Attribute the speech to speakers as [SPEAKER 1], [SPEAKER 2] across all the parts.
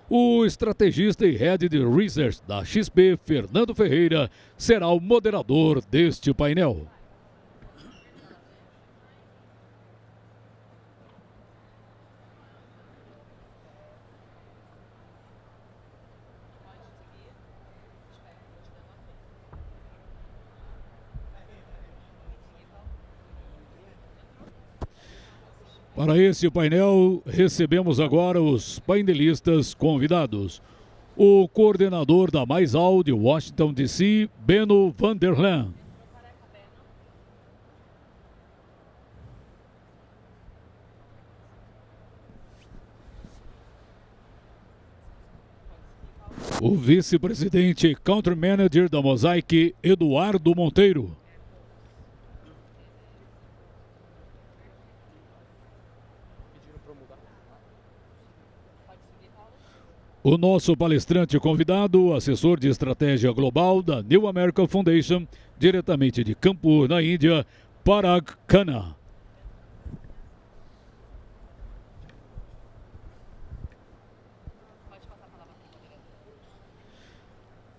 [SPEAKER 1] O estrategista e head de research da XP, Fernando Ferreira, será o moderador deste painel. Para esse painel, recebemos agora os painelistas convidados. O coordenador da Maizall de Washington, D.C., Benno van der Laan. O vice-presidente e country manager da Mosaic, Eduardo Monteiro. O nosso palestrante convidado, assessor de estratégia global da New American Foundation, diretamente de Kanpur, na Índia, Parag Khanna.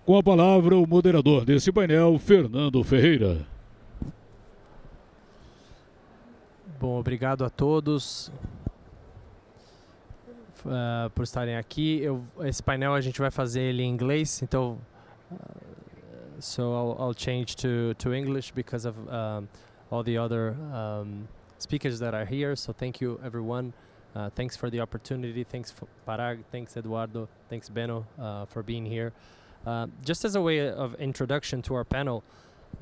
[SPEAKER 1] Com a palavra, o moderador desse painel, Fernando Ferreira.
[SPEAKER 2] Bom, obrigado a todos por estarem aqui. Esse painel a gente vai fazer ele em inglês, então so I'll change to English because of all the other speakers that are here. So thank you everyone. Thanks for the opportunity. Thanks for Parag. Thanks Eduardo. Thanks Benno for being here. Just as a way of introduction to our panel,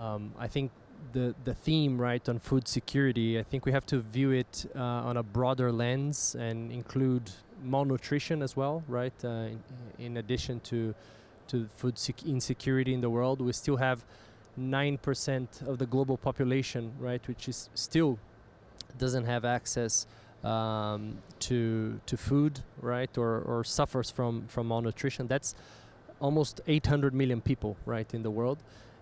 [SPEAKER 2] I think the theme, right, on food security, I think we have to view it on a broader lens and include malnutrition as well, right? In addition to food insecurity in the world, we still have 9% of the global population, right, which is still doesn't have access to food, right, or suffers from malnutrition. That's almost 800 million people, right, in the world.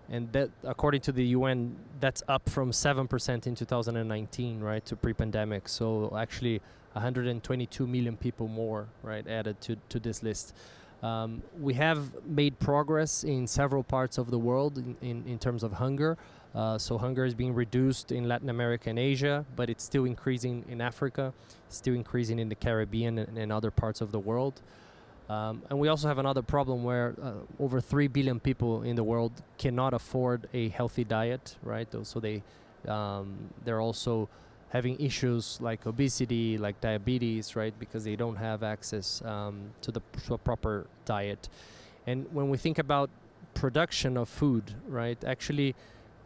[SPEAKER 2] And that, according to the UN, that's up from 7% in 2019, right, to pre-pandemic. So actually 122 million people more, right, added to this list. We have made progress in several parts of the world in terms of hunger. So hunger is being reduced in Latin America and Asia, but it's still increasing in Africa, still increasing in the Caribbean and other parts of the world. And we also have another problem where over 3 billion people in the world cannot afford a healthy diet, right? So they're also having issues like obesity, like diabetes, right? Because they don't have access to a proper diet. And when we think about production of food, right? Actually,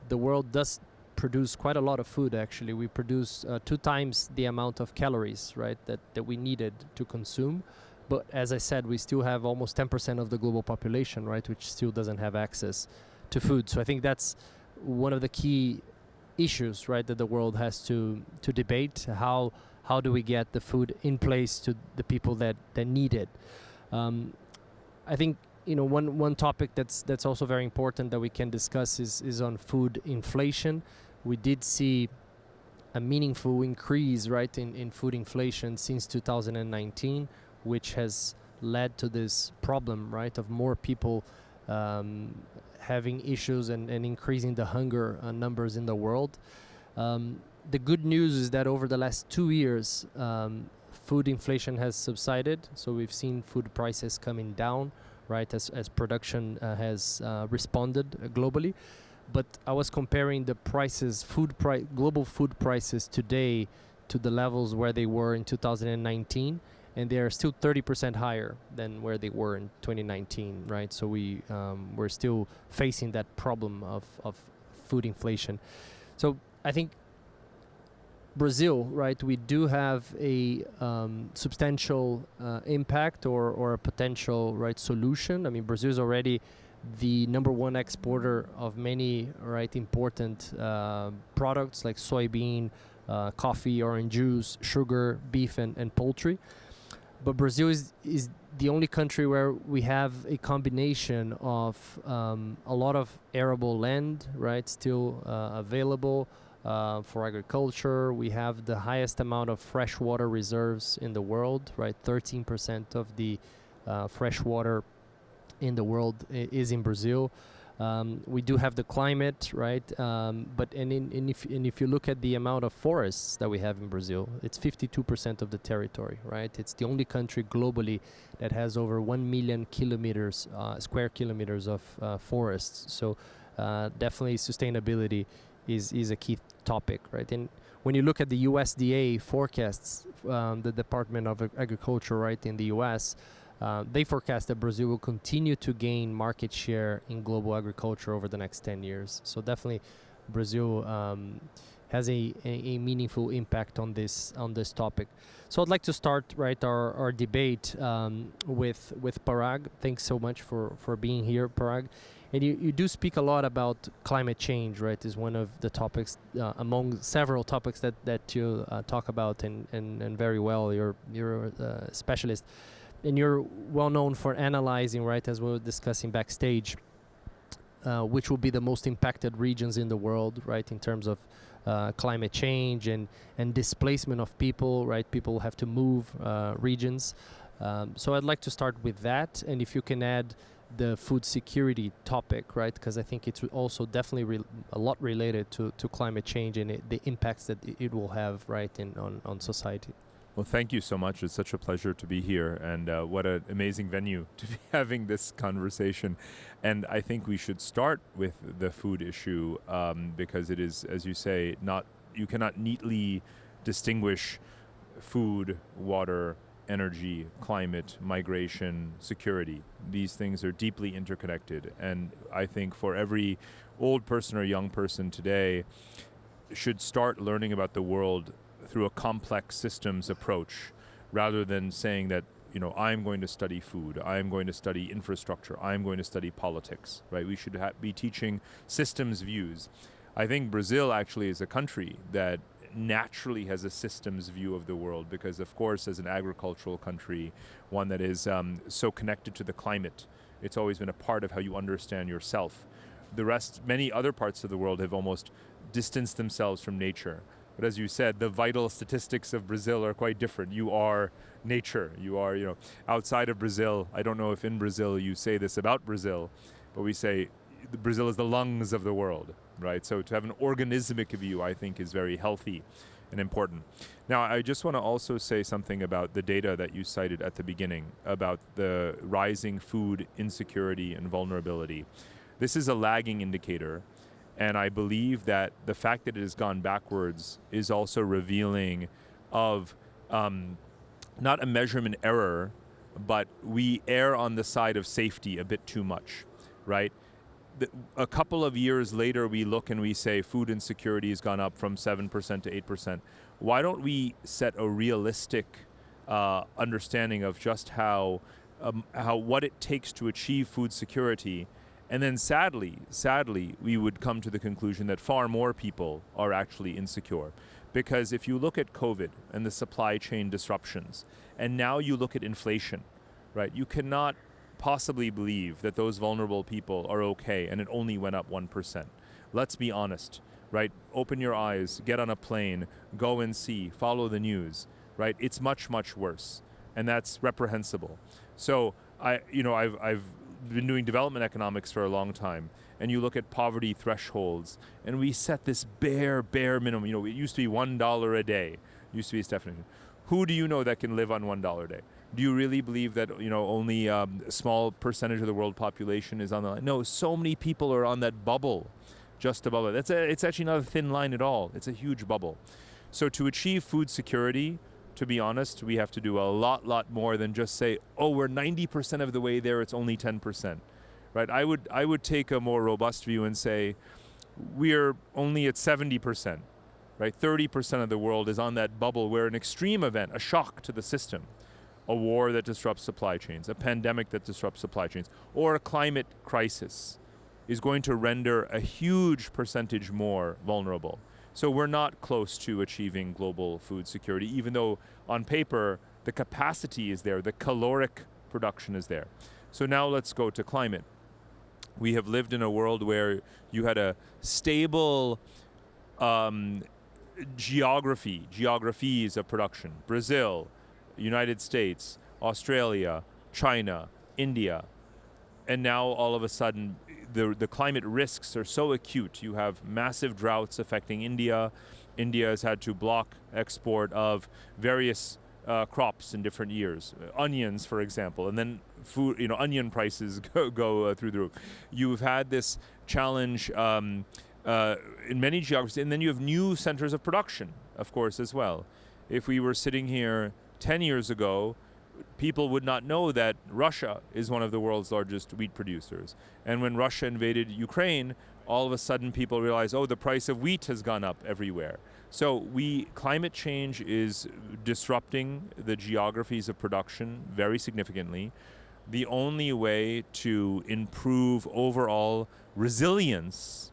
[SPEAKER 2] the world does produce quite a lot of food. Actually, we produce 2 times the amount of calories, right? That we needed to consume. But as I said, we still have almost 10% of the global population, right, which still doesn't have access to food. So I think that's one of the key issues, right, that the world has to debate. How do we get the food in place to the people that need it? I think, you know, one topic that's also very important that we can discuss is on food inflation. We did see a meaningful increase, right, in food inflation since 2019. Which has led to this problem, right, of more people having issues and increasing the hunger numbers in the world. The good news is that over the last 2 years, food inflation has subsided. So we've seen food prices coming down, right, as production has responded globally. But I was comparing the prices, global food prices today to the levels where they were in 2019. And they are still 30% higher than where they were in 2019, right? So we're still facing that problem of food inflation. So I think Brazil, right, we do have a substantial impact or a potential, right, solution. I mean, Brazil is already the #1 exporter of many, right, important products like soybean, coffee, orange juice, sugar, beef, and poultry. But Brazil is the only country where we have a combination of a lot of arable land, right, still available for agriculture. We have the highest amount of freshwater reserves in the world, right, 13% of the fresh water in the world is in Brazil. We do have the climate, right? But if you look at the amount of forests that we have in Brazil, it's 52% of the territory, right? It's the only country globally that has over 1 million kilometers, square kilometers of forests. So definitely sustainability is a key topic, right? And when you look at the USDA forecasts, the Department of Agriculture, right, in the US, they forecast that Brazil will continue to gain market share in global agriculture over the next 10 years. So definitely Brazil has a meaningful impact on this topic. So I'd like to start, right, our debate with Parag. Thanks so much for being here, Parag. And you do speak a lot about climate change, right? Is one of the topics among several topics that you talk about and very well. You're a specialist. And you're well known for analyzing, right, as we were discussing backstage, which will be the most impacted regions in the world, right, in terms of climate change and displacement of people, right? People have to move regions. So I'd like to start with that, and if you can add the food security topic, right, because I think it's also definitely a lot related to climate change and the impacts that it will have, right, on society.
[SPEAKER 3] Well, thank you so much. It's such a pleasure to be here, and what an amazing venue to be having this conversation. And I think we should start with the food issue because it is, as you say, you cannot neatly distinguish food, water, energy, climate, migration, security. These things are deeply interconnected, and I think for every old person or young person today should start learning about the world through a complex systems approach, rather than saying that, you know, I'm going to study food, I'm going to study infrastructure, I'm going to study politics, right? We should be teaching systems views. I think Brazil actually is a country that naturally has a systems view of the world because, of course, as an agricultural country, one that is so connected to the climate, it's always been a part of how you understand yourself. The rest, many other parts of the world have almost distanced themselves from nature. But as you said, the vital statistics of Brazil are quite different. You are nature. You are, outside of Brazil. I don't know if in Brazil you say this about Brazil, but we say Brazil is the lungs of the world, right? So to have an organismic view, I think, is very healthy and important. Now, I just want to also say something about the data that you cited at the beginning about the rising food insecurity and vulnerability. This is a lagging indicator. And I believe that the fact that it has gone backwards is also revealing of not a measurement error, but we err on the side of safety a bit too much, right? A couple of years later, we look and we say food insecurity has gone up from 7% to 8%. Why don't we set a realistic understanding of just how what it takes to achieve food security? And then sadly, we would come to the conclusion that far more people are actually insecure. Because if you look at COVID and the supply chain disruptions, and now you look at inflation, right? You cannot possibly believe that those vulnerable people are okay and it only went up 1%. Let's be honest, right? Open your eyes, get on a plane, go and see, follow the news, right? It's much, much worse. And that's reprehensible. So I've been doing development economics for a long time, and you look at poverty thresholds, and we set this bare minimum. It used to be $1 a day. Used to be its definition. Who do you know that can live on $1 a day? Do you really believe that only a small percentage of the world population is on the line? No, so many people are on that bubble, just above it. It's actually not a thin line at all. It's a huge bubble. So to achieve food security, to be honest, we have to do a lot more than just say, oh, we're 90% of the way there, it's only 10%, right? I would take a more robust view and say, we're only at 70%, right? 30% of the world is on that bubble where an extreme event, a shock to the system, a war that disrupts supply chains, a pandemic that disrupts supply chains, or a climate crisis is going to render a huge percentage more vulnerable. So we're not close to achieving global food security, even though on paper, the capacity is there, the caloric production is there. So now let's go to climate. We have lived in a world where you had a stable geographies of production. Brazil, United States, Australia, China, India, and now all of a sudden the climate risks are so acute. You have massive droughts affecting India. India has had to block export of various crops in different years, onions, for example, and then food. Onion prices go through the roof. You've had this challenge in many geographies, and then you have new centers of production, of course, as well. If we were sitting here 10 years ago, people would not know that Russia is one of the world's largest wheat producers. And when Russia invaded Ukraine, all of a sudden people realize, oh, the price of wheat has gone up everywhere. So climate change is disrupting the geographies of production very significantly. The only way to improve overall resilience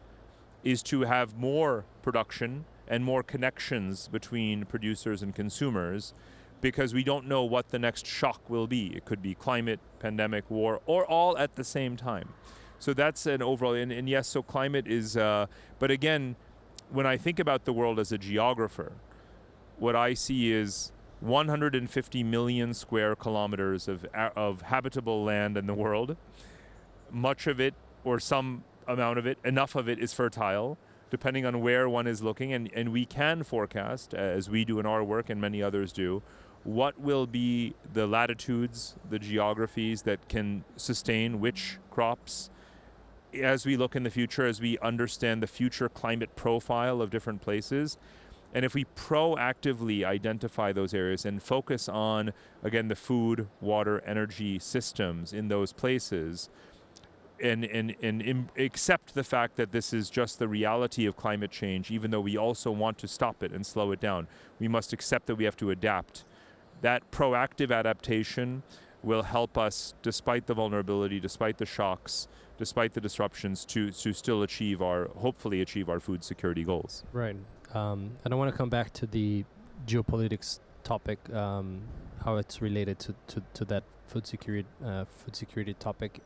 [SPEAKER 3] is to have more production and more connections between producers and consumers, because we don't know what the next shock will be. It could be climate, pandemic, war, or all at the same time. So that's an overall, and yes, so climate is, but again, when I think about the world as a geographer, what I see is 150 million square kilometers of habitable land in the world. Much of it, or some amount of it, enough of it is fertile, depending on where one is looking, and we can forecast, as we do in our work and many others do, what will be the latitudes, the geographies that can sustain which crops. As we look in the future, as we understand the future climate profile of different places, and if we proactively identify those areas and focus on, again, the food, water, energy systems in those places, and accept the fact that this is just the reality of climate change, even though we also want to stop it and slow it down, we must accept that we have to adapt. That proactive adaptation will help us, despite the vulnerability, despite the shocks, despite the disruptions, to still hopefully achieve our food security goals.
[SPEAKER 2] Right. And I want to come back to the geopolitics topic, how it's related to that food security topic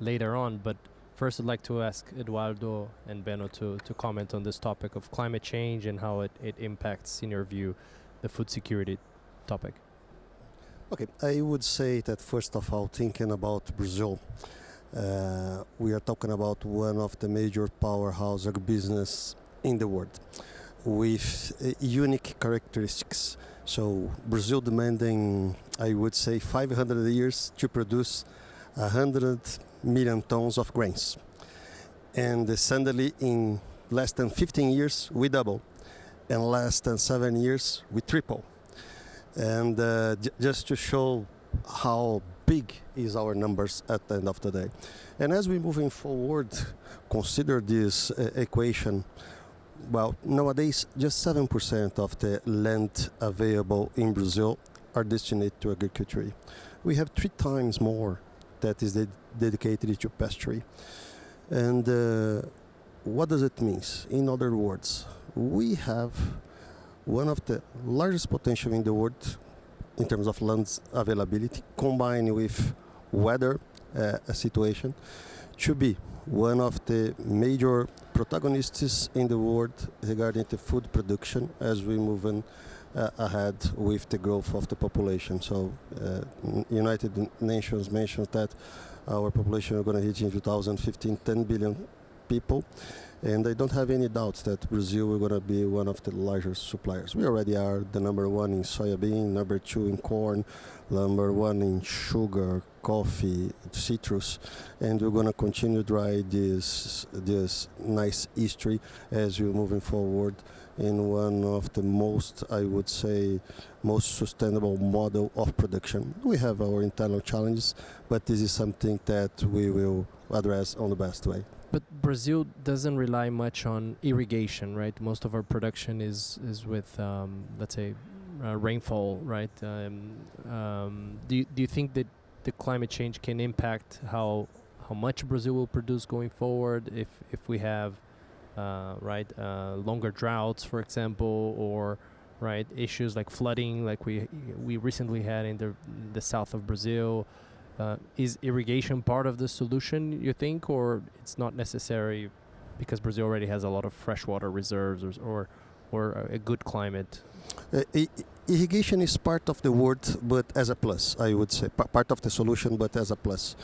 [SPEAKER 2] later on. But first, I'd like to ask Eduardo and Benno to comment on this topic of climate change and how it impacts, in your view, the food security topic.
[SPEAKER 4] Okay, I would say that first of all, thinking about Brazil, we are talking about one of the major powerhouse agribusiness in the world with unique characteristics. So Brazil demanding, I would say, 500 years to produce 100 million tons of grains. And suddenly in less than 15 years, we double. In less than 7 years, we triple. And just to show how big is our numbers at the end of the day. And as we're moving forward, consider this equation. Well, nowadays, just 7% of the land available in Brazil are destined to agriculture. We have 3 times more that is dedicated to pasture. And what does it mean? In other words, we have one of the largest potential in the world in terms of land availability, combined with weather situation, to be one of the major protagonists in the world regarding the food production as we move ahead with the growth of the population. So United Nations mentions that our population is going to hit in 2015 10 billion people, and I don't have any doubts that Brazil is going to be one of the largest suppliers. We already are the number 1 in soybean, number 2 in corn, number 1 in sugar, coffee, citrus, and we're going to continue to drive this nice history as we're moving forward in one of the most, I would say, most sustainable model of production. We have our internal challenges, but this is something that we will address on the best way.
[SPEAKER 2] But Brazil doesn't rely much on irrigation, right? Most of our production is with, let's say, rainfall, right? Do you think that the climate change can impact how much Brazil will produce going forward if we have longer droughts, for example, or issues like flooding, like we recently had in the south of Brazil? Is irrigation part of the solution, you think, or it's not necessary because Brazil already has a lot of freshwater reserves or a good climate?
[SPEAKER 4] irrigation is part of the word, but as a plus, I would say. Part of the solution, but as a plus.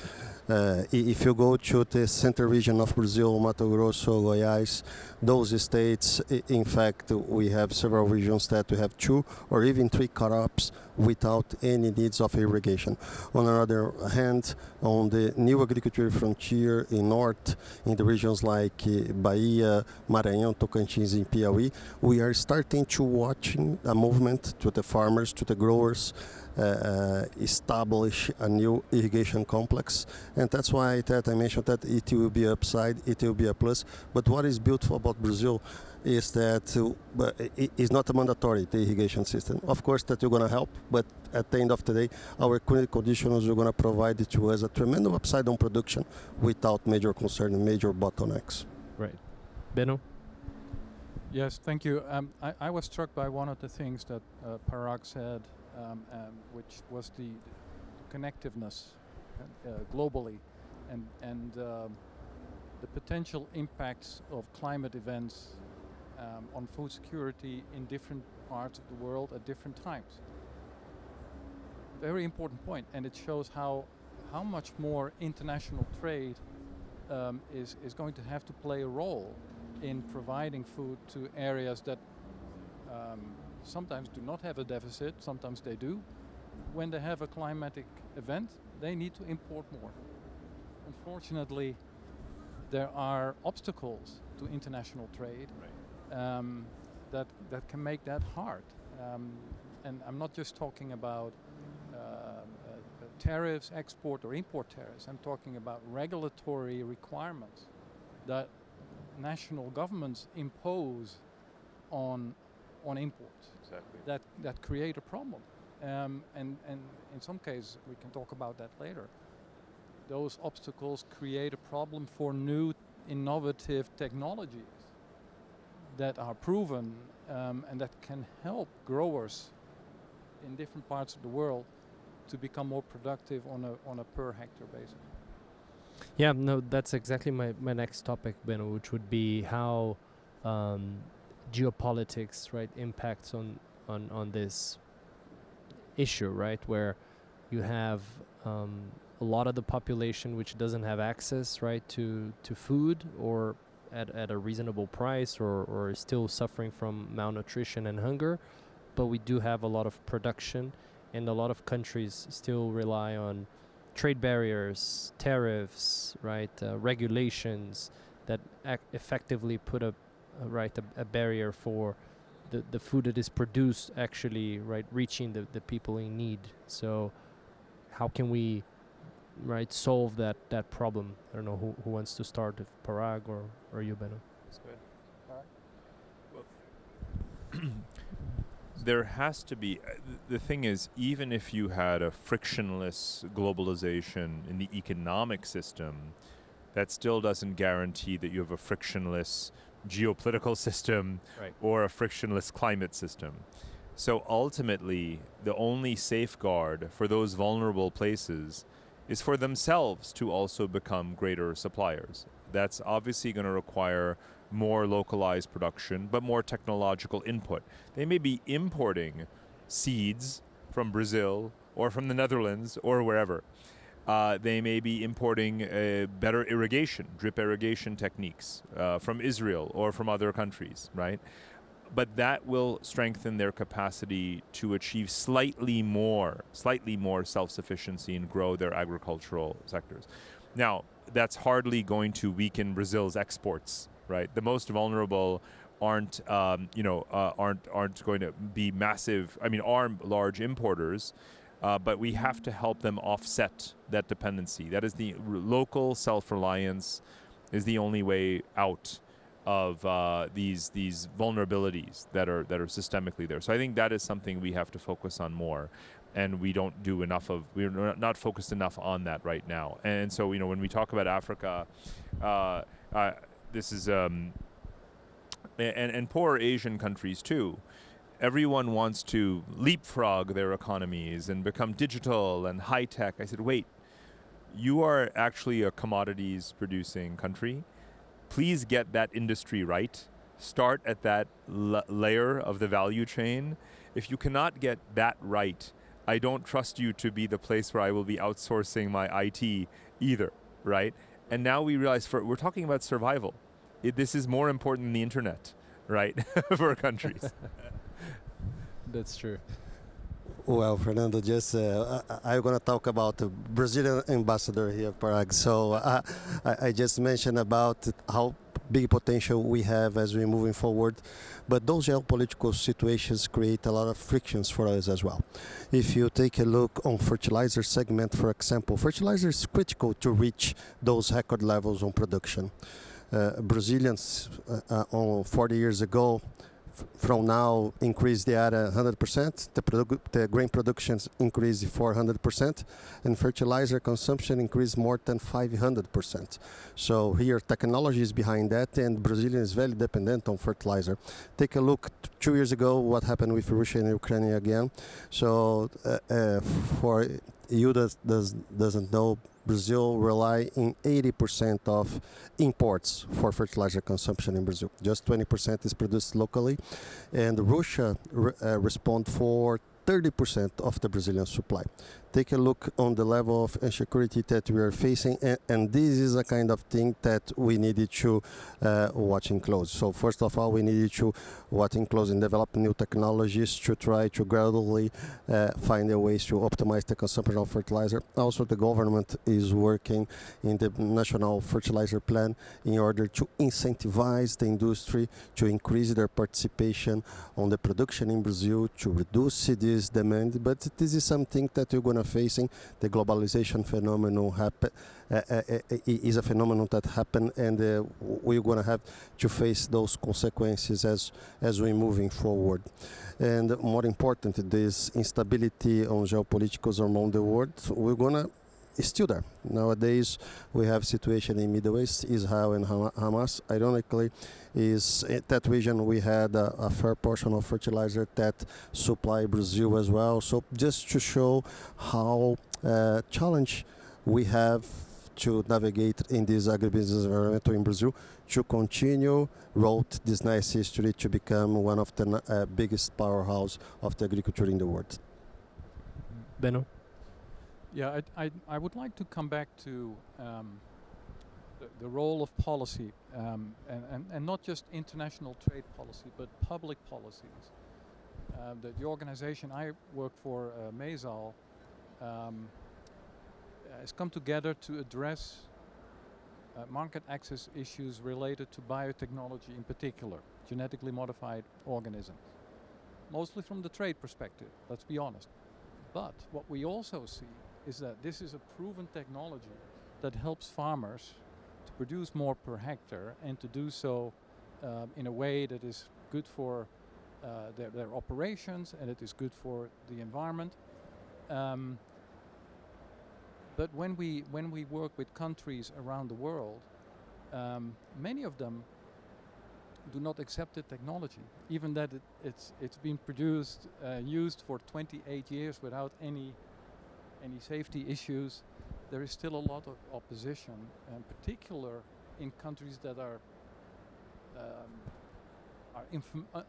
[SPEAKER 4] If you go to the center region of Brazil, Mato Grosso, Goiás, those states, in fact, we have several regions that we have 2 or even 3 crops without any needs of irrigation. On the other hand, on the new agriculture frontier in north, in the regions like Bahia, Maranhão, Tocantins, and Piauí, we are starting to watching a movement to the farmers, to the growers, establish a new irrigation complex, and that's why that I mentioned that it will be upside, it will be a plus. But what is beautiful about Brazil is that it is not a mandatory, the irrigation system. Of course that you're going to help, but at the end of the day, our current conditions are going to provide to us a tremendous upside on production without major concern and major bottlenecks.
[SPEAKER 2] Right. Benno?
[SPEAKER 5] Yes, thank you. I was struck by one of the things that Parag said, which was the connectiveness globally and the potential impacts of climate events on food security in different parts of the world at different times. Very important point, and it shows how much more international trade is going to have to play a role in providing food to areas that sometimes do not have a deficit, sometimes they do. When they have a climatic event, they need to import more. Unfortunately, there are obstacles to international trade that can make that hard. And I'm not just talking about tariffs, export or import tariffs. I'm talking about regulatory requirements that national governments impose on imports.
[SPEAKER 3] Exactly.
[SPEAKER 5] That create a problem. And in some cases, we can talk about that later. Those obstacles create a problem for new innovative technologies that are proven and that can help growers in different parts of the world to become more productive on a per hectare basis.
[SPEAKER 2] Yeah, no, that's exactly my next topic, Benno, which would be how geopolitics, right, impacts on this issue, right, where you have a lot of the population which doesn't have access, right, to food or at a reasonable price or is still suffering from malnutrition and hunger, but we do have a lot of production, and a lot of countries still rely on trade barriers, tariffs, right, regulations that effectively put a barrier for the food that is produced actually, right, reaching the people in need. So how can we, right, solve that problem? I don't know who wants to start, if Parag or you, Benno.
[SPEAKER 3] That's good. Well, there has to be, the thing is, even if you had a frictionless globalization in the economic system, that still doesn't guarantee that you have a frictionless geopolitical system,
[SPEAKER 2] right,
[SPEAKER 3] or a frictionless climate system. So ultimately, the only safeguard for those vulnerable places is for themselves to also become greater suppliers. That's obviously going to require more localized production, but more technological input. They may be importing seeds from Brazil or from the Netherlands or wherever. They may be importing better irrigation, drip irrigation techniques from Israel or from other countries, right? But that will strengthen their capacity to achieve slightly more self-sufficiency and grow their agricultural sectors. Now, that's hardly going to weaken Brazil's exports, right? The most vulnerable aren't going to be massive. I mean, are large importers, but we have to help them offset that dependency. That is the local self-reliance is the only way out of these vulnerabilities that are systemically there. So I think that is something we have to focus on more, and we don't do enough of. We're not focused enough on that right now. And so when we talk about Africa, this is and poor Asian countries too. Everyone wants to leapfrog their economies and become digital and high tech. I said, wait, you are actually a commodities producing country. Please get that industry right, start at that layer of the value chain. If you cannot get that right, I don't trust you to be the place where I will be outsourcing my IT either, right? And now we realize we're talking about survival. This is more important than the internet, right, for countries.
[SPEAKER 2] That's true.
[SPEAKER 4] Well, Fernando, just I'm going to talk about the Brazilian ambassador here, Parag. So I just mentioned about how big potential we have as we're moving forward, but those geopolitical situations create a lot of frictions for us as well. If you take a look on fertilizer segment, for example, fertilizer is critical to reach those record levels on production. Brazilians on 40 years ago from now increase the area 100%, the grain productions increase 400%, and fertilizer consumption increase more than 500%. So here technology is behind that, and Brazil is very dependent on fertilizer. Take a look 2 years ago what happened with Russia and Ukraine again. So for you that doesn't know, Brazil rely in 80% of imports for fertilizer consumption in Brazil. Just 20% is produced locally, and Russia respond for 30% of the Brazilian supply. Take a look on the level of insecurity that we are facing, and this is a kind of thing that we needed to watch in close. So first of all, we needed to watch in close and develop new technologies to try to gradually find a ways to optimize the consumption of fertilizer. Also, the government is working in the National Fertilizer Plan in order to incentivize the industry to increase their participation on the production in Brazil, to reduce this demand. But this is something that you're going to facing. The globalization phenomenon is a phenomenon that happened, and we're going to have to face those consequences as we're moving forward. And more important, this instability on geopolitics around the world, we're going to still there. Nowadays, we have situation in Middle East, Israel and Hamas. Ironically, is in that region we had a fair portion of fertilizer that supply Brazil as well. So just to show how challenge we have to navigate in this agribusiness environment in Brazil, to continue wrote this nice history to become one of the biggest powerhouse of the agriculture in the world.
[SPEAKER 2] Benno?
[SPEAKER 5] Yeah, I would like to come back to the role of policy, and not just international trade policy, but public policies. The organization I work for, Maizall, has come together to address market access issues related to biotechnology in particular, genetically modified organisms. Mostly from the trade perspective, let's be honest. But what we also see is that this is a proven technology that helps farmers to produce more per hectare, and to do so in a way that is good for their operations, and it is good for the environment. But when we work with countries around the world, many of them do not accept the technology, even that it's been produced, used for 28 years without any safety issues. There is still a lot of opposition, in particular in countries that are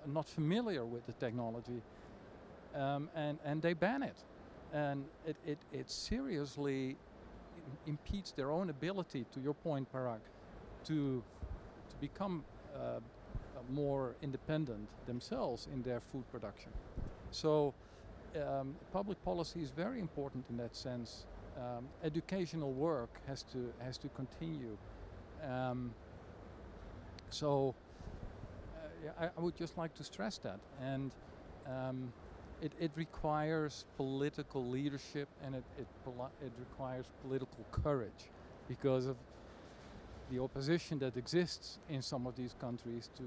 [SPEAKER 5] not familiar with the technology, and they ban it, and it seriously impedes their own ability, to your point, Parag, to become more independent themselves in their food production. So public policy is very important in that sense. Educational work has to continue. I would just like to stress that, and it requires political leadership, and it requires political courage, because of the opposition that exists in some of these countries to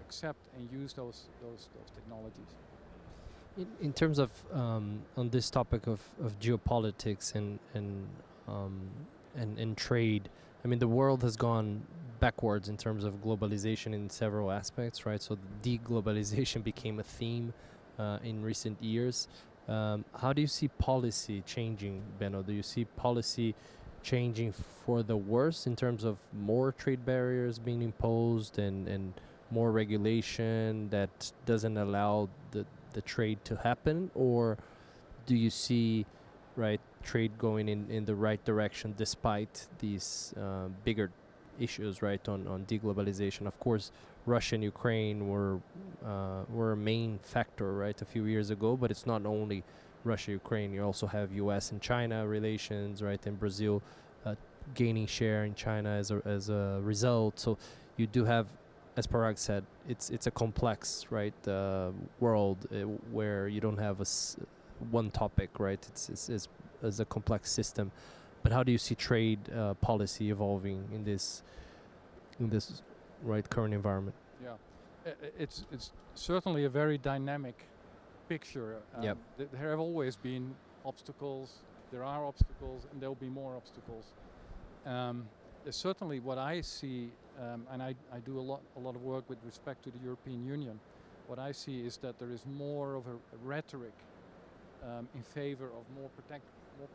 [SPEAKER 5] accept and use those technologies.
[SPEAKER 2] In terms of on this topic of geopolitics and trade, I mean, the world has gone backwards in terms of globalization in several aspects, right? So deglobalization became a theme in recent years. How do you see policy changing, Benno? Do you see policy changing for the worse in terms of more trade barriers being imposed and more regulation that doesn't allow the trade to happen? Or do you see, right, trade going in the right direction despite these bigger issues, right, on deglobalization? Of course, Russia and Ukraine were a main factor, right, a few years ago, but it's not only Russia, Ukraine. You also have U.S. and China relations, right, and Brazil gaining share in China as a result. So you do have, as Parag said, it's a complex, right, world where you don't have one topic, right? It's a complex system. But how do you see trade policy evolving in this right current environment?
[SPEAKER 5] Yeah, it's certainly a very dynamic picture.
[SPEAKER 2] Yep.
[SPEAKER 5] There have always been obstacles. There are obstacles, and there will be more obstacles. Certainly, what I see, and I do a lot of work with respect to the European Union. What I see is that there is more of a rhetoric in favor of more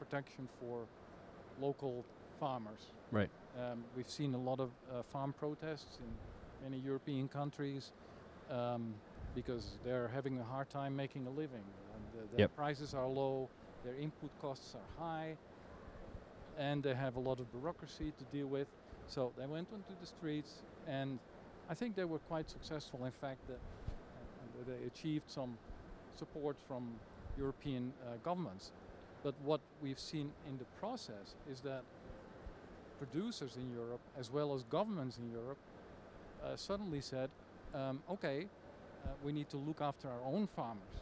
[SPEAKER 5] protection for local farmers.
[SPEAKER 2] Right.
[SPEAKER 5] We've seen a lot of farm protests in many European countries because they're having a hard time making a living. And their prices are low, their input costs are high, and they have a lot of bureaucracy to deal with. So they went onto the streets, and I think they were quite successful. In fact, they achieved some support from European governments. But what we've seen in the process is that producers in Europe, as well as governments in Europe, suddenly said, okay, we need to look after our own farmers.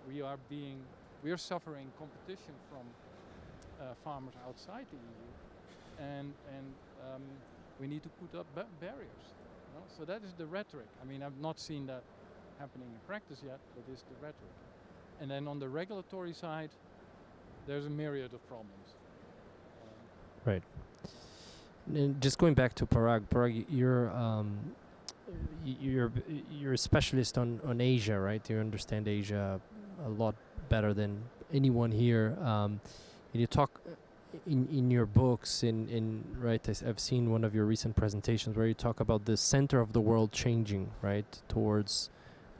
[SPEAKER 5] We are suffering competition from farmers outside the EU, and we need to put up barriers. You know? So that is the rhetoric. I mean, I've not seen that happening in practice yet, but it's the rhetoric. And then on the regulatory side, there's a myriad of problems.
[SPEAKER 2] Right. And just going back to Parag. Parag, you're a specialist on Asia, right? You understand Asia a lot better than anyone here. And you talk in your books, right? I've seen one of your recent presentations where you talk about the center of the world changing, right, towards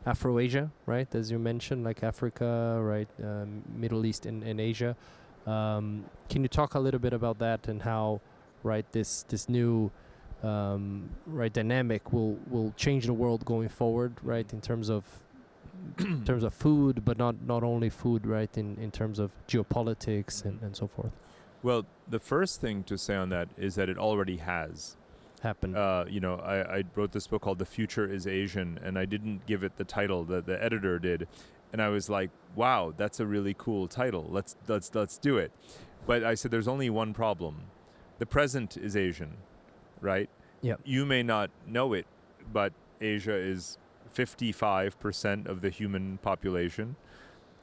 [SPEAKER 2] Afro-Asia, right, as you mentioned, like Africa, right, Middle East and Asia. Can you talk a little bit about that and how, right, this new right dynamic will change the world going forward, right, in terms of food, but not only food, right, in terms of geopolitics and so forth?
[SPEAKER 3] Well, the first thing to say on that is that it already has
[SPEAKER 2] happened.
[SPEAKER 3] I wrote this book called The Future is Asian, and I didn't give it the title that the editor did. And I was like, wow, that's a really cool title. Let's do it. But I said, there's only one problem. The present is Asian, right?
[SPEAKER 2] Yeah.
[SPEAKER 3] You may not know it, but Asia is 55% of the human population.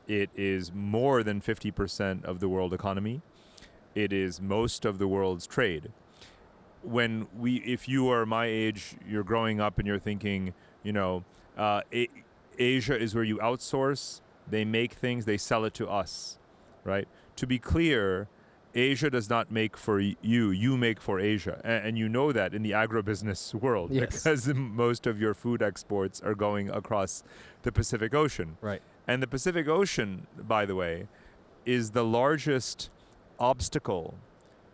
[SPEAKER 3] It is more than 50% of the world economy. It is most of the world's trade. If you are my age, you're growing up and you're thinking, Asia is where you outsource, they make things, they sell it to us, right? To be clear, Asia does not make for you, you make for Asia. And you know that in the agribusiness world,
[SPEAKER 2] yes,
[SPEAKER 3] because most of your food exports are going across the Pacific Ocean.
[SPEAKER 2] Right.
[SPEAKER 3] And the Pacific Ocean, by the way, is the largest obstacle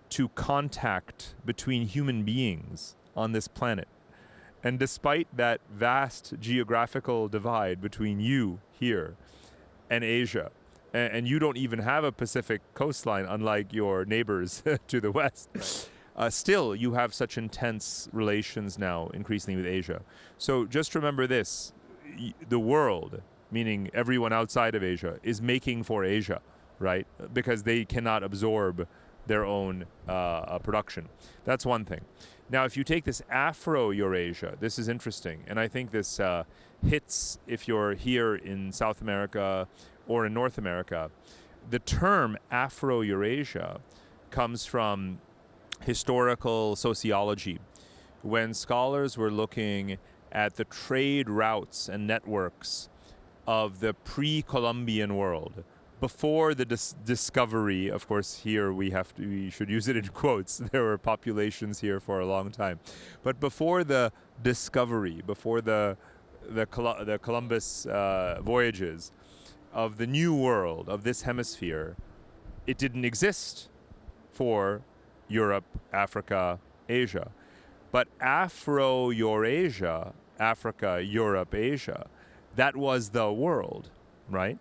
[SPEAKER 3] to contact between human beings on this planet. And despite that vast geographical divide between you here and Asia, and you don't even have a Pacific coastline, unlike your neighbors to the west, still you have such intense relations now increasingly with Asia. So just remember this, the world, meaning everyone outside of Asia, is making for Asia, right? Because they cannot absorb their own production. That's one thing. Now, if you take this Afro-Eurasia, this is interesting, and I think this hits if you're here in South America or in North America. The term Afro-Eurasia comes from historical sociology, when scholars were looking at the trade routes and networks of the pre-Columbian world, before the discovery, of course, here we should use it in quotes. There were populations here for a long time, but before the discovery, before the Columbus voyages of the new world, of this hemisphere, it didn't exist for Europe, Africa, Asia. But Afro-Eurasia, Africa, Europe, Asia, that was the world, right?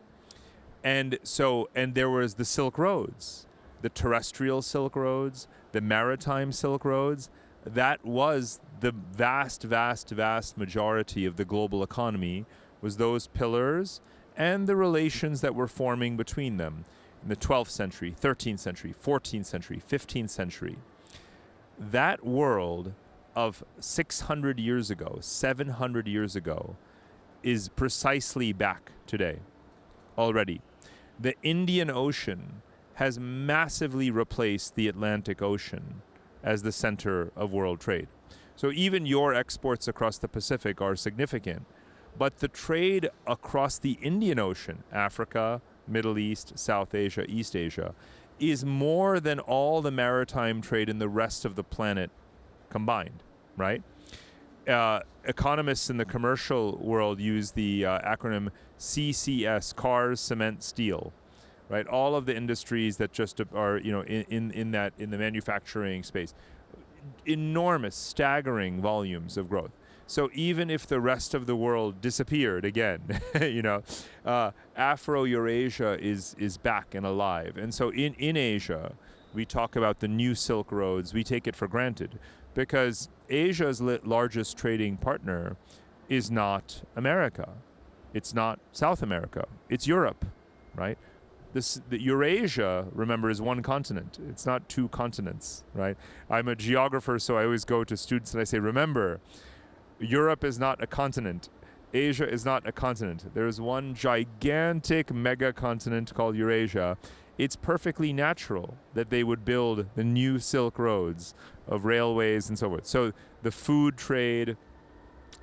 [SPEAKER 3] And there was the Silk Roads, the terrestrial Silk Roads, the maritime Silk Roads. That was the vast, vast, vast majority of the global economy, was those pillars and the relations that were forming between them in the 12th century, 13th century, 14th century, 15th century. That world of 600 years ago, 700 years ago, is precisely back today already. The Indian Ocean has massively replaced the Atlantic Ocean as the center of world trade. So even your exports across the Pacific are significant, but the trade across the Indian Ocean, Africa, Middle East, South Asia, East Asia, is more than all the maritime trade in the rest of the planet combined, right? Economists in the commercial world use the acronym CCS, cars, cement, steel, right? All of the industries that just are, in the manufacturing space, enormous, staggering volumes of growth. So even if the rest of the world disappeared again, Afro-Eurasia is back and alive. And so in Asia, we talk about the new Silk Roads. We take it for granted because Asia's largest trading partner is not America. It's not South America. It's Europe, right? The Eurasia, remember, is one continent. It's not two continents, right? I'm a geographer, so I always go to students and I say, remember, Europe is not a continent. Asia is not a continent. There is one gigantic mega continent called Eurasia. It's perfectly natural that they would build the new Silk Roads of railways and so forth. So the food trade,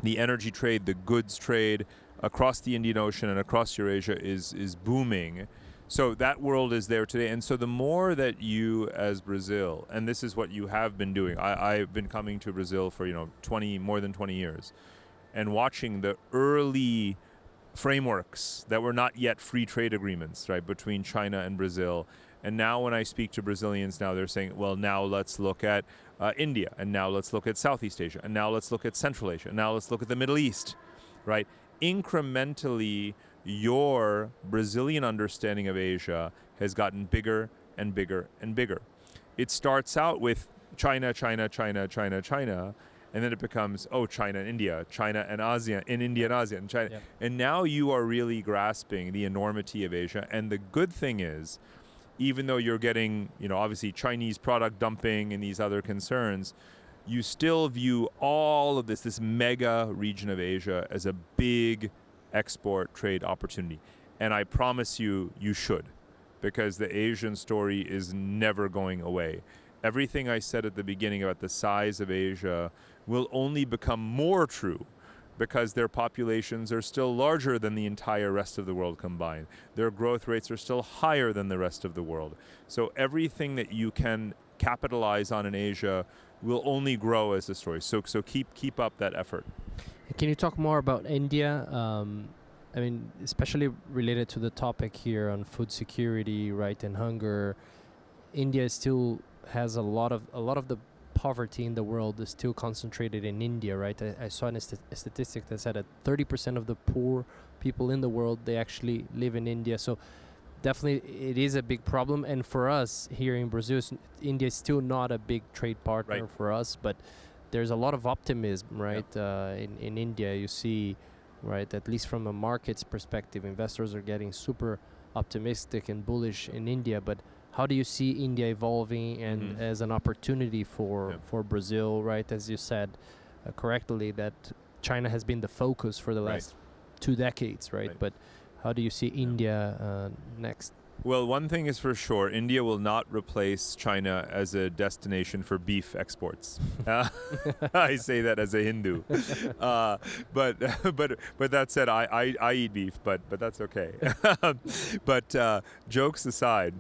[SPEAKER 3] the energy trade, the goods trade across the Indian Ocean and across Eurasia is booming. So that world is there today. And so the more that you as Brazil, and this is what you have been doing, I've been coming to Brazil for more than 20 years and watching the early frameworks that were not yet free trade agreements, right, between China and Brazil. And now when I speak to Brazilians now, they're saying, well, now let's look at India, and now let's look at Southeast Asia, and now let's look at Central Asia, and now let's look at the Middle East, right? Incrementally, your Brazilian understanding of Asia has gotten bigger and bigger and bigger. It starts out with China, China, China, China, China, and then it becomes, China and India, China and ASEAN, and India and ASEAN, and China. Yep. And now you are really grasping the enormity of Asia. And the good thing is, even though you're getting, obviously Chinese product dumping and these other concerns, you still view all of this mega region of Asia as a big export trade opportunity. And I promise you should, because the Asian story is never going away. Everything I said at the beginning about the size of Asia will only become more true because their populations are still larger than the entire rest of the world combined. Their growth rates are still higher than the rest of the world. So everything that you can capitalize on in Asia will only grow as a story. So keep up that effort.
[SPEAKER 2] Can you talk more about India? Especially related to the topic here on food security, right, and hunger. India still has a lot of the poverty in the world is still concentrated in India, right? I saw a statistic that said that 30% of the poor people in the world, they actually live in India. So definitely it is a big problem. And for us here in Brazil, India is still not a big trade partner for us, but there's a lot of optimism, right? In India, you see, right, at least from a market's perspective, investors are getting super optimistic and bullish in India. But how do you see India evolving and as an opportunity for Brazil, right? As you said correctly, that China has been the focus for the last 2 decades, right? But how do you see India next?
[SPEAKER 3] Well, one thing is for sure, India will not replace China as a destination for beef exports. I say that as a Hindu. But that said, I eat beef, but that's okay. But jokes aside,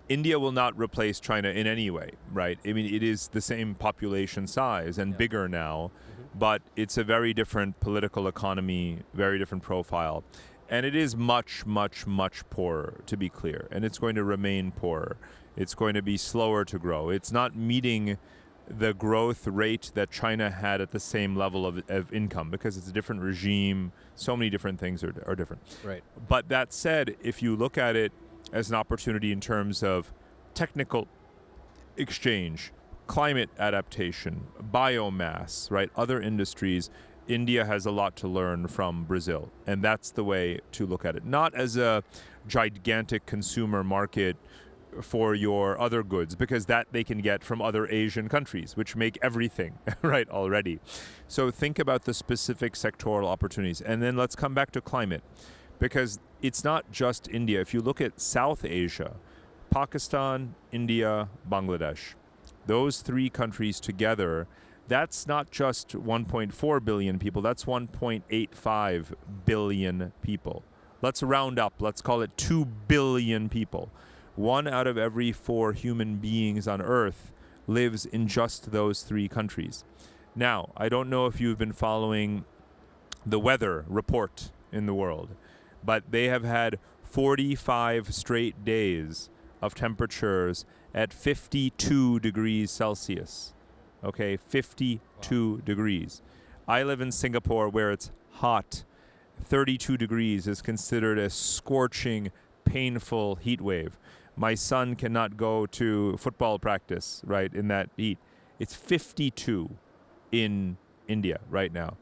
[SPEAKER 3] India will not replace China in any way, right? I mean, it is the same population size and bigger now, but it's a very different political economy, very different profile. And it is much, much, much poorer, to be clear. And it's going to remain poorer. It's going to be slower to grow. It's not meeting the growth rate that China had at the same level of income because it's a different regime. So many different things are different.
[SPEAKER 2] Right.
[SPEAKER 3] But that said, if you look at it as an opportunity in terms of technical exchange, climate adaptation, biomass, right, other industries, India has a lot to learn from Brazil, and that's the way to look at it. Not as a gigantic consumer market for your other goods, because that they can get from other Asian countries, which make everything, right, already. So think about the specific sectoral opportunities. And then let's come back to climate, because it's not just India. If you look at South Asia, Pakistan, India, Bangladesh, those three countries together, that's not just 1.4 billion people, that's 1.85 billion people. Let's round up, let's call it 2 billion people. 1 out of every 4 human beings on Earth lives in just those three countries. Now, I don't know if you've been following the weather report in the world, but they have had 45 straight days of temperatures at 52 degrees Celsius. Okay, 52 degrees. I live in Singapore where it's hot. 32 degrees is considered a scorching, painful heat wave. My son cannot go to football practice, right, in that heat. It's 52 in India right now.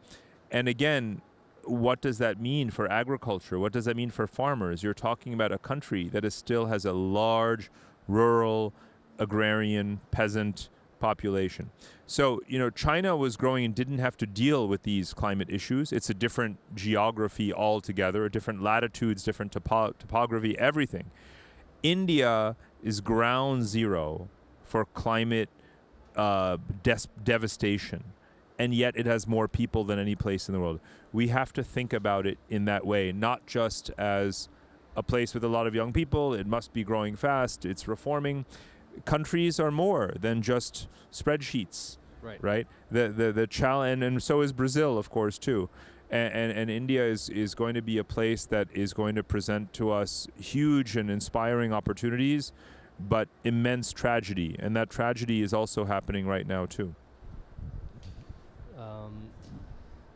[SPEAKER 3] And again, what does that mean for agriculture? What does that mean for farmers? You're talking about a country that still has a large rural, agrarian, peasant population. So, China was growing and didn't have to deal with these climate issues. It's a different geography altogether, different latitudes, different topography, everything. India is ground zero for climate devastation, and yet it has more people than any place in the world. We have to think about it in that way, not just as a place with a lot of young people. It must be growing fast. It's reforming. Countries are more than just spreadsheets, right? The challenge, and so is Brazil, of course, too. And India is going to be a place that is going to present to us huge and inspiring opportunities, but immense tragedy. And that tragedy is also happening right now, too.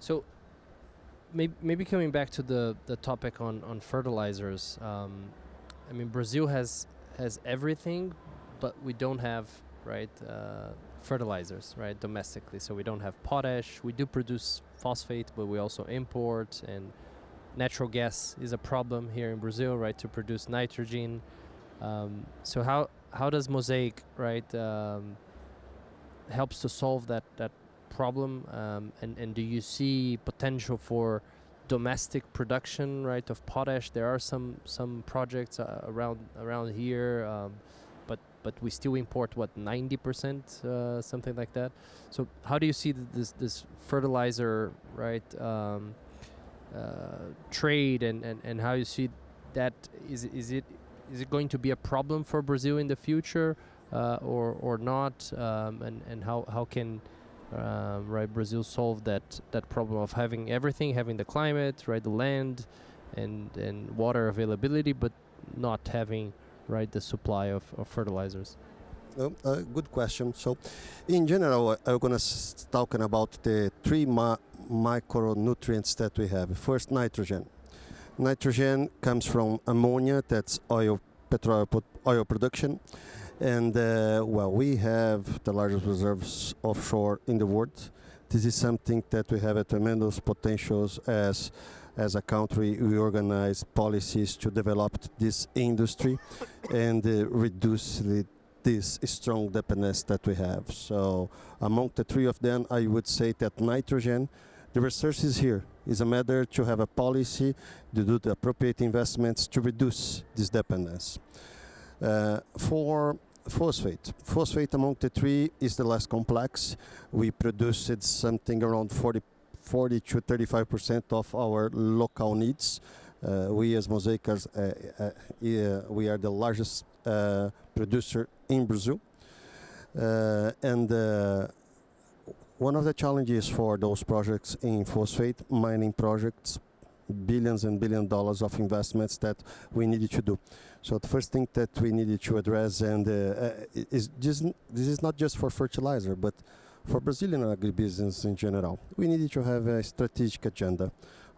[SPEAKER 2] So maybe coming back to the topic on fertilizers. I mean, Brazil has everything, but we don't have fertilizers, right, domestically. So we don't have potash. We do produce phosphate, but we also import, and natural gas is a problem here in Brazil, right, to produce nitrogen. So how does Mosaic, right, helps to solve that problem? And do you see potential for domestic production, right, of potash? There are some projects around here, but we still import 90%, something like that. So how do you see this fertilizer, right, trade, and how you see that? Is it going to be a problem for Brazil in the future, or not? And how can Brazil solve that problem of having everything, having the climate, right, the land, and water availability, but not having, right, the supply of fertilizers?
[SPEAKER 4] Good question. So, in general, I'm going to talking about the 3 micronutrients that we have. First, nitrogen. Nitrogen comes from ammonia, that's petroleum oil production. And, we have the largest reserves offshore in the world. This is something that we have a tremendous potential as a country. We organize policies to develop this industry and reduce this strong dependence that we have. So among the 3 of them, I would say that nitrogen The research is here. It's a matter to have a policy to do the appropriate investments to reduce this dependence. For phosphate among the three is the less complex. We produced something around 40 to 35% of our local needs. We as Mosaic, we are the largest producer in Brazil. One of the challenges for those projects in phosphate mining projects, billions and billions of dollars of investments that we needed to do. So the first thing that we needed to address, and this is not just for fertilizer, but for Brazilian agribusiness in general. We needed to have a strategic agenda.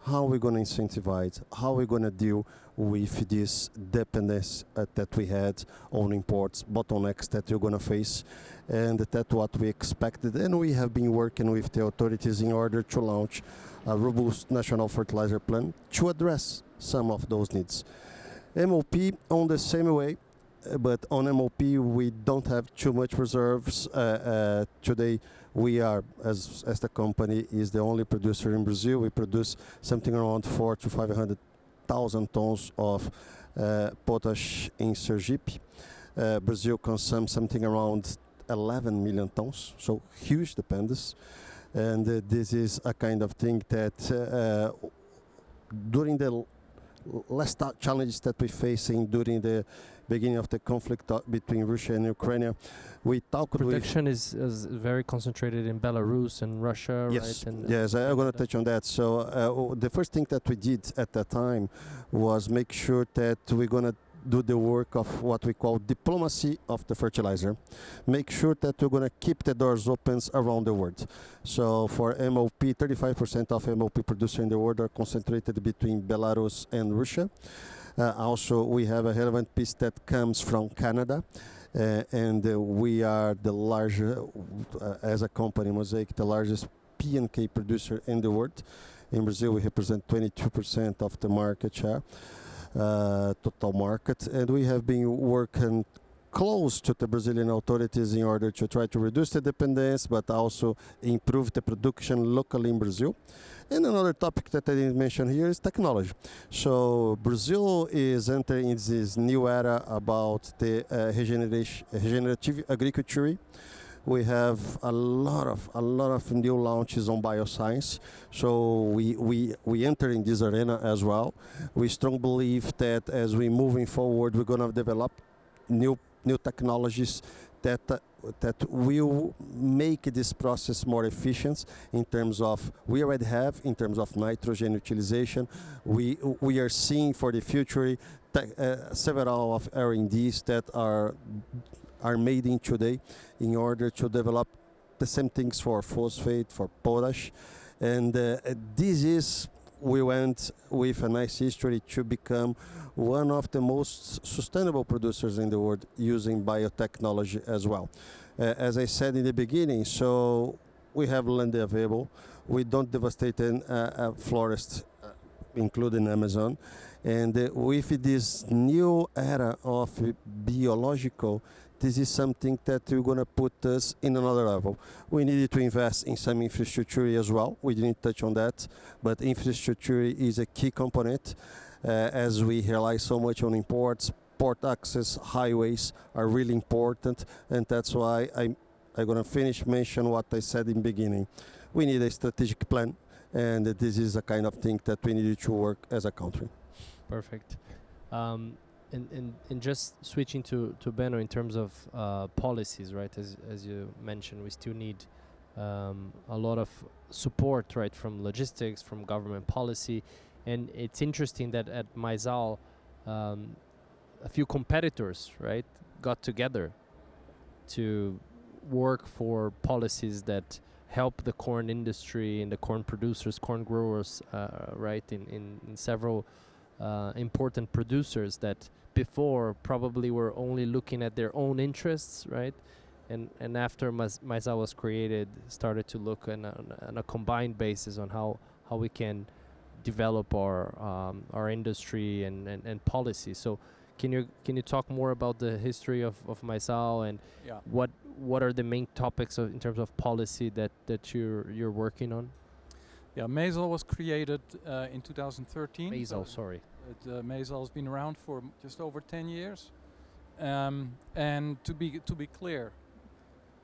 [SPEAKER 4] How are we going to incentivize? How are we going to deal with this dependence that we had on imports, bottlenecks that we're going to face, and that's what we expected. And we have been working with the authorities in order to launch a robust national fertilizer plan to address some of those needs. MOP on the same way, but on MOP we don't have too much reserves. Today we are, as the company is the only producer in Brazil, we produce something around 400 to 500,000 tons of potash in Sergipe. Brazil consumes something around 11 million tons, so huge dependence. And this is a kind of thing that during the last challenges that we're facing during the beginning of the conflict between Russia and Ukraine, we talked
[SPEAKER 2] Production is very concentrated in Belarus and Russia,
[SPEAKER 4] yes,
[SPEAKER 2] right? And
[SPEAKER 4] yes, I'm going to touch on that. So the first thing that we did at that time was make sure that we're going to do the work of what we call diplomacy of the fertilizer. Make sure that we're going to keep the doors open around the world. So for MOP, 35% of MOP producers in the world are concentrated between Belarus and Russia. Also, we have a relevant piece that comes from Canada. And we are the largest, as a company, Mosaic, the largest P&K producer in the world. In Brazil, we represent 22% of the market share. Total market, and we have been working close to the Brazilian authorities in order to try to reduce the dependence, but also improve the production locally in Brazil. And another topic that I didn't mention here is technology. So Brazil is entering this new era about the regenerative agriculture. We have a lot of new launches on bioscience. So we enter in this arena as well. We strongly believe that as we moving forward, we're going to develop new technologies that will make this process more efficient in terms of, we already have in terms of nitrogen utilization. We are seeing for the future several of R&Ds that are made in today in order to develop the same things for phosphate, for potash. And we went with a nice history to become one of the most sustainable producers in the world using biotechnology as well. As I said in the beginning, so we have land available. We don't devastate a forest, including Amazon. And with this new era of biological, this is something that we're going to put us in another level. We needed to invest in some infrastructure as well. We didn't touch on that, but infrastructure is a key component as we rely so much on imports. Port access, highways are really important, and that's why I'm going to mention what I said in the beginning. We need a strategic plan, and this is the kind of thing that we need to work as a country.
[SPEAKER 2] Perfect. And just switching to Benno in terms of policies, right? As you mentioned, we still need a lot of support, right, from logistics, from government policy, and it's interesting that at Maizall, a few competitors, right, got together to work for policies that help the corn industry and the corn producers, corn growers, right, in several important producers that before probably were only looking at their own interests, right? And after Maizall was created, started to look on a combined basis on how we can develop our industry and policy. So can you talk more about the history of Maizall and what are the main topics in terms of policy that you're working on?
[SPEAKER 5] Yeah, Maizall was created in 2013.
[SPEAKER 2] Maizall, sorry.
[SPEAKER 5] Maizall has been around for just over 10 years. And to be clear,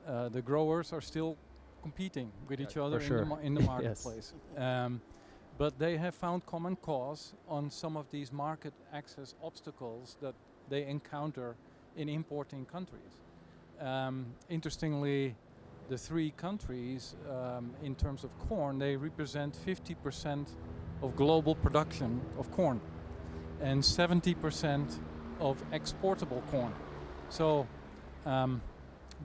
[SPEAKER 5] the growers are still competing with each other in the marketplace. But they have found common cause on some of these market access obstacles that they encounter in importing countries. Interestingly, the three countries, in terms of corn, they represent 50% of global production of corn and 70% of exportable corn. So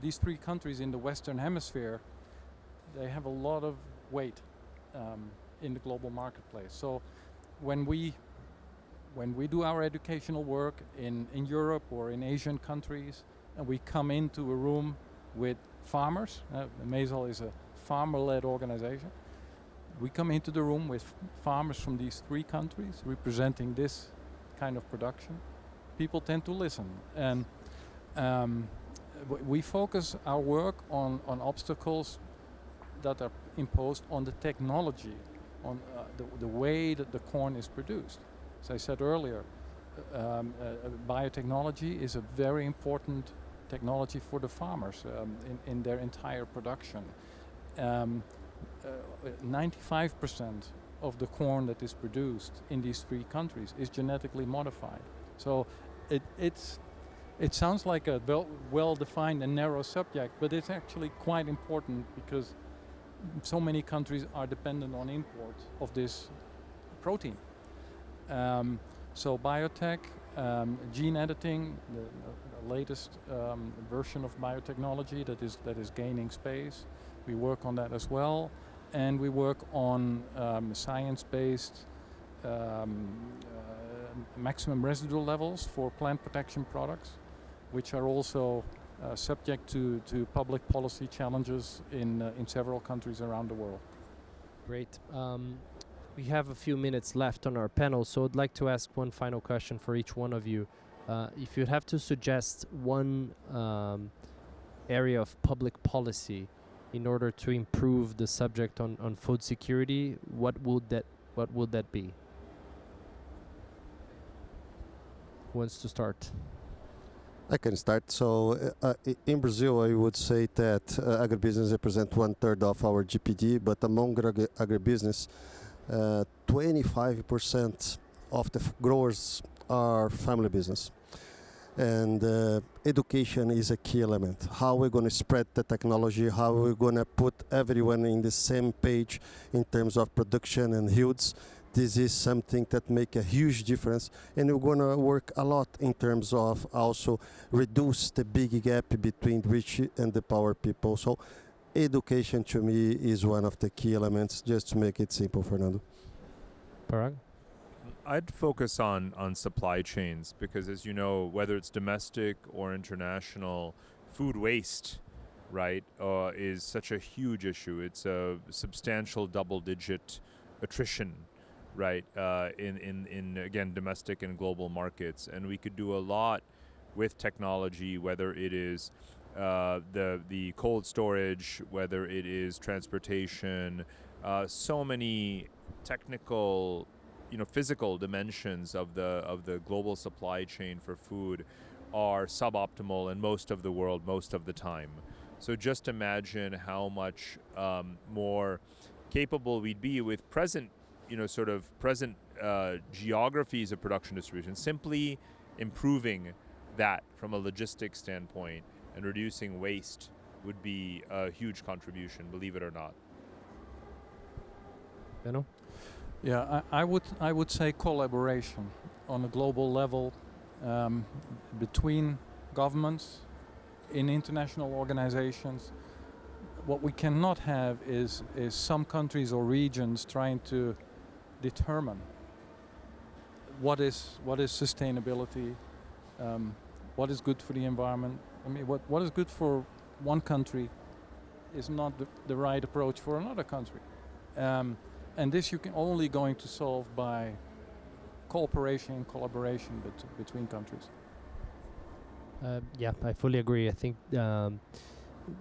[SPEAKER 5] these three countries in the Western Hemisphere, they have a lot of weight in the global marketplace. So when we do our educational work in Europe or in Asian countries, and we come into a room with farmers, Maizall is a farmer-led organization. We come into the room with farmers from these three countries representing this kind of production. People tend to listen, and we focus our work on obstacles that are imposed on the technology, on the way that the corn is produced. As I said earlier, biotechnology is a very important technology for the farmers in their entire production. 95% of the corn that is produced in these three countries is genetically modified. So it sounds like a well-defined and narrow subject, but it's actually quite important because so many countries are dependent on import of this protein. So biotech, gene editing, the latest version of biotechnology that is gaining space. We work on that as well, and we work on science-based maximum residual levels for plant protection products, which are also subject to public policy challenges in several countries around the world.
[SPEAKER 2] Great. We have a few minutes left on our panel, so I'd like to ask one final question for each one of you. If you'd have to suggest one area of public policy in order to improve the subject on food security, what would that be? Who wants to start?
[SPEAKER 4] I can start. So in Brazil, I would say that agribusiness represents 1/3 of our GPD, but among agribusiness, 25% of the growers are family business. And education is a key element. How we're going to spread the technology, how we're going to put everyone in the same page in terms of production and yields. This is something that make a huge difference, and we're going to work a lot in terms of also reduce the big gap between rich and the poor people. So education to me is one of the key elements, just to make it simple, Fernando.
[SPEAKER 2] Parag?
[SPEAKER 3] I'd focus on supply chains because, as you know, whether it's domestic or international, food waste, right, is such a huge issue. It's a substantial double-digit attrition, right, in again, domestic and global markets. And we could do a lot with technology, whether it is the cold storage, whether it is transportation, so many technical, physical dimensions of the global supply chain for food are suboptimal in most of the world most of the time. So just imagine how much more capable we'd be with present geographies of production distribution, simply improving that from a logistics standpoint and reducing waste would be a huge contribution, believe it or not.
[SPEAKER 2] Benno?
[SPEAKER 5] Yeah, I would say collaboration on a global level between governments, in international organizations. What we cannot have is some countries or regions trying to determine what is sustainability, what is good for the environment. I mean, what is good for one country is not the right approach for another country. And this you can only going to solve by cooperation and collaboration between countries.
[SPEAKER 2] Yeah, I fully agree. I think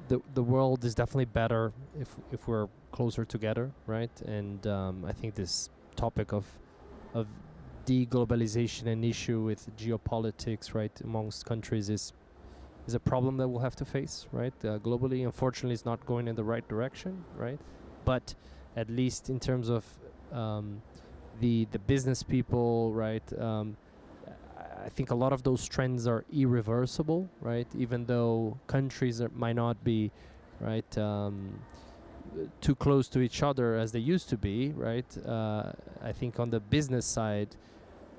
[SPEAKER 2] the world is definitely better if we're closer together, right? And I think this topic of deglobalization, an issue with geopolitics, right, amongst countries is a problem that we'll have to face, right? Globally, unfortunately, it's not going in the right direction, right? But at least in terms of the business people, right? I think a lot of those trends are irreversible, right? Even though countries might not be, right, too close to each other as they used to be, right? I think on the business side,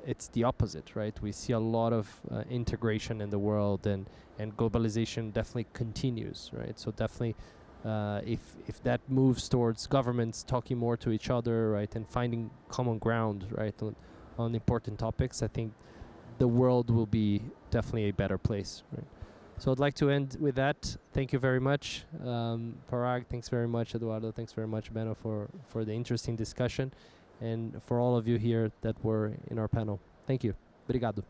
[SPEAKER 2] it's the opposite, right? We see a lot of integration in the world, and globalization definitely continues, right? So definitely, if that moves towards governments talking more to each other, right, and finding common ground, right, on important topics, I think the world will be definitely a better place, right? So I'd like to end with that. Thank you very much, Parag. Thanks very much, Eduardo. Thanks very much, Benno, for the interesting discussion, and for all of you here that were in our panel. Thank you. Obrigado.